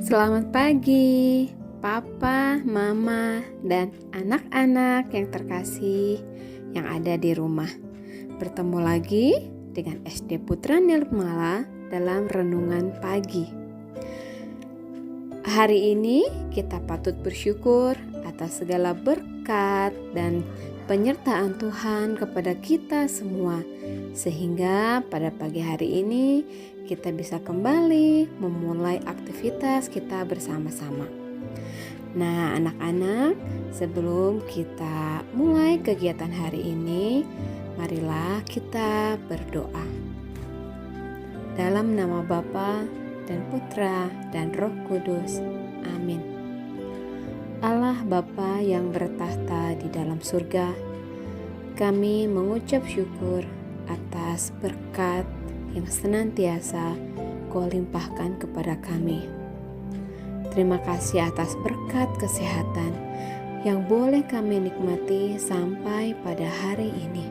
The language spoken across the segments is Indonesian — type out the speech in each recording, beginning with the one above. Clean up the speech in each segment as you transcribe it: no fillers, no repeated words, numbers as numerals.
Selamat pagi, Papa, Mama, dan anak-anak yang terkasih yang ada di rumah. Bertemu lagi dengan SD Putra Nirmala dalam renungan pagi. Hari ini kita patut bersyukur atas segala berkat dan penyertaan Tuhan kepada kita semua, sehingga pada pagi hari ini kita bisa kembali memulai aktivitas kita bersama-sama. Nah, anak-anak, sebelum kita mulai kegiatan hari ini, marilah kita berdoa. Dalam nama Bapa dan Putra dan Roh Kudus. Amin. Allah Bapa yang bertahta di dalam surga, kami mengucap syukur atas berkat yang senantiasa Kau limpahkan kepada kami. Terima kasih atas berkat kesehatan yang boleh kami nikmati sampai pada hari ini.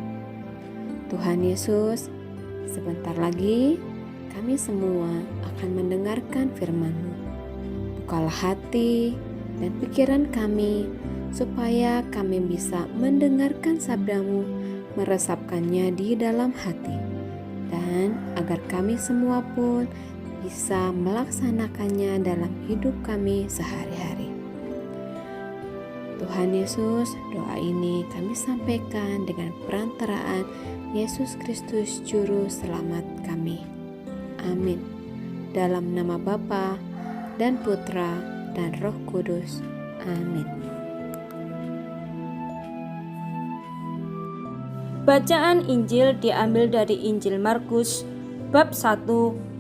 Tuhan Yesus, sebentar lagi kami semua akan mendengarkan firman-Mu. Bukalah hati dan pikiran kami supaya kami bisa mendengarkan sabda-Mu, meresapkannya di dalam hati, dan agar kami semua pun bisa melaksanakannya dalam hidup kami sehari-hari. Tuhan Yesus, doa ini kami sampaikan dengan perantaraan Yesus Kristus Juru Selamat kami. Amin. Dalam nama Bapa dan Putra dan Roh Kudus. Amin. Bacaan Injil diambil dari Injil Markus bab 1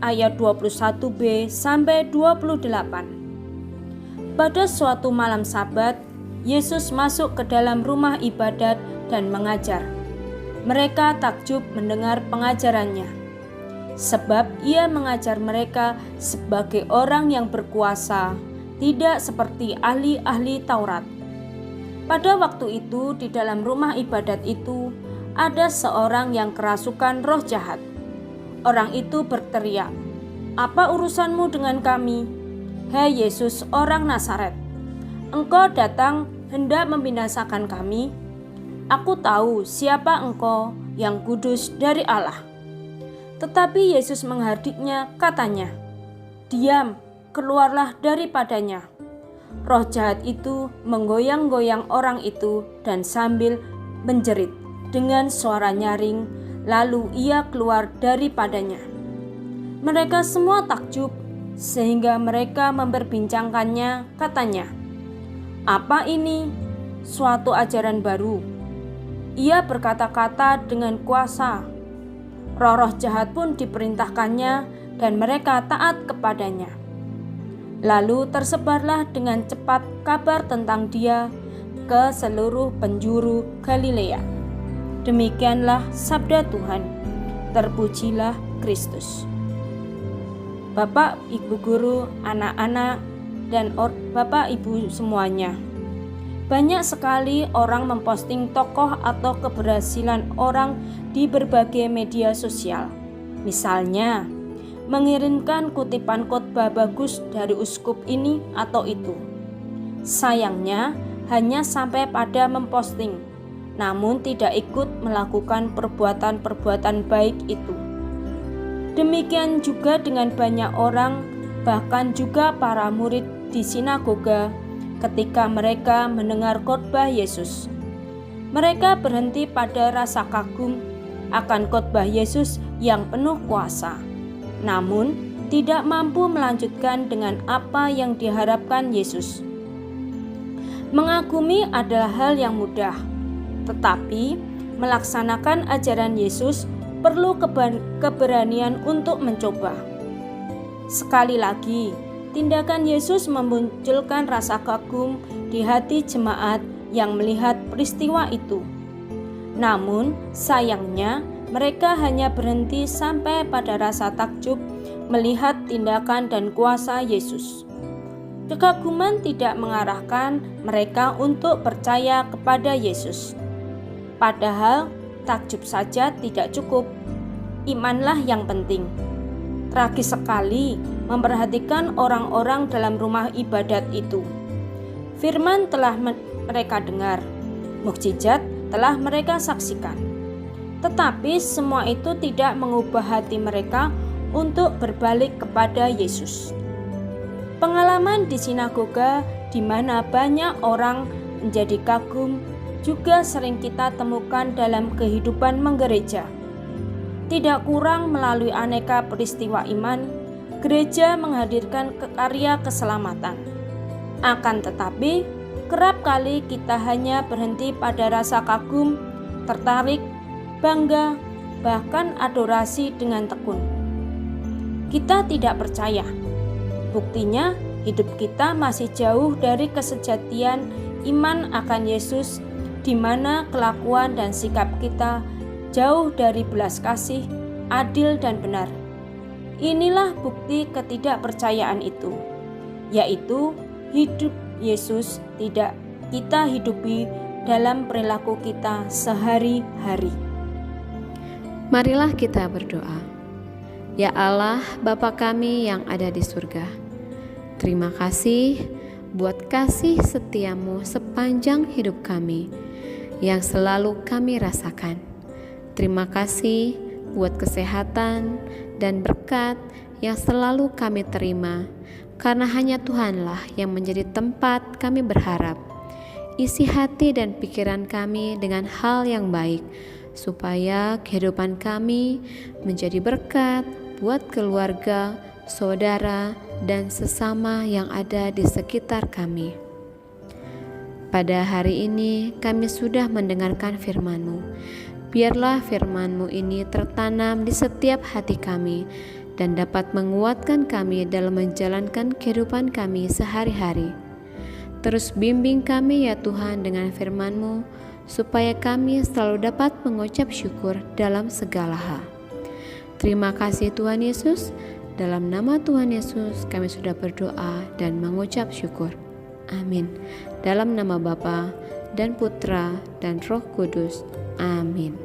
ayat 21b sampai 28. Pada suatu malam Sabat, Yesus masuk ke dalam rumah ibadat dan mengajar. Mereka takjub mendengar pengajarannya, sebab ia mengajar mereka sebagai orang yang berkuasa, tidak seperti ahli-ahli Taurat. Pada waktu itu di dalam rumah ibadat itu ada seorang yang kerasukan roh jahat. Orang itu berteriak, "Apa urusanmu dengan kami, hai Yesus orang Nazaret? Engkau datang hendak membinasakan kami? Aku tahu siapa engkau, yang kudus dari Allah." Tetapi Yesus menghardiknya, katanya, "Diam, keluarlah daripadanya." Roh jahat itu menggoyang-goyang orang itu dan sambil menjerit dengan suara nyaring, lalu ia keluar daripadanya. Mereka semua takjub, sehingga mereka memperbincangkannya, katanya, "Apa ini? Suatu ajaran baru. Ia berkata-kata dengan kuasa. Roh-roh jahat pun diperintahkannya dan mereka taat kepadanya." Lalu tersebarlah dengan cepat kabar tentang dia ke seluruh penjuru Galilea. Demikianlah sabda Tuhan. Terpujilah Kristus. Bapak, Ibu guru, anak-anak, dan Bapak Ibu semuanya. Banyak sekali orang memposting tokoh atau keberhasilan orang di berbagai media sosial. Misalnya, mengirimkan kutipan khotbah bagus dari uskup ini atau itu. Sayangnya, hanya sampai pada memposting, namun tidak ikut melakukan perbuatan-perbuatan baik itu. Demikian juga dengan banyak orang, bahkan juga para murid di sinagoga, ketika mereka mendengar khotbah Yesus. Mereka berhenti pada rasa kagum akan khotbah Yesus yang penuh kuasa, namun tidak mampu melanjutkan dengan apa yang diharapkan Yesus. Mengagumi adalah hal yang mudah, tetapi melaksanakan ajaran Yesus perlu keberanian untuk mencoba. Sekali lagi, tindakan Yesus memunculkan rasa kagum di hati jemaat yang melihat peristiwa itu. Namun, sayangnya mereka hanya berhenti sampai pada rasa takjub melihat tindakan dan kuasa Yesus. Kekaguman tidak mengarahkan mereka untuk percaya kepada Yesus. Padahal takjub saja tidak cukup, imanlah yang penting. tragis sekali memperhatikan orang-orang dalam rumah ibadat itu. Firman telah mereka dengar, mukjizat telah mereka saksikan. Tetapi semua itu tidak mengubah hati mereka untuk berbalik kepada Yesus. Pengalaman di sinagoga di mana banyak orang menjadi kagum juga sering kita temukan dalam kehidupan menggereja. Tidak kurang melalui aneka peristiwa iman, gereja menghadirkan karya keselamatan. Akan tetapi, kerap kali kita hanya berhenti pada rasa kagum, tertarik, bangga, bahkan adorasi dengan tekun. Kita tidak percaya. Buktinya, hidup kita masih jauh dari kesejatian iman akan Yesus, di mana kelakuan dan sikap kita jauh dari belas kasih, adil dan benar. Inilah bukti ketidakpercayaan itu, yaitu hidup Yesus tidak kita hidupi dalam perilaku kita sehari-hari. Marilah kita berdoa. Ya Allah, Bapa kami yang ada di surga, terima kasih buat kasih setiamu sepanjang hidup kami yang selalu kami rasakan. Terima kasih buat kesehatan dan berkat yang selalu kami terima, karena hanya Tuhanlah yang menjadi tempat kami berharap. Isi hati dan pikiran kami dengan hal yang baik, supaya kehidupan kami menjadi berkat buat keluarga, saudara, dan sesama yang ada di sekitar kami. Pada hari ini kami sudah mendengarkan firman-Mu. Biarlah firman-Mu ini tertanam di setiap hati kami dan dapat menguatkan kami dalam menjalankan kehidupan kami sehari-hari. Terus bimbing kami ya Tuhan dengan firman-Mu, supaya kami selalu dapat mengucap syukur dalam segala hal. Terima kasih Tuhan Yesus. Dalam nama Tuhan Yesus kami sudah berdoa dan mengucap syukur. Amin. Dalam nama Bapa dan Putra dan Roh Kudus. Amin.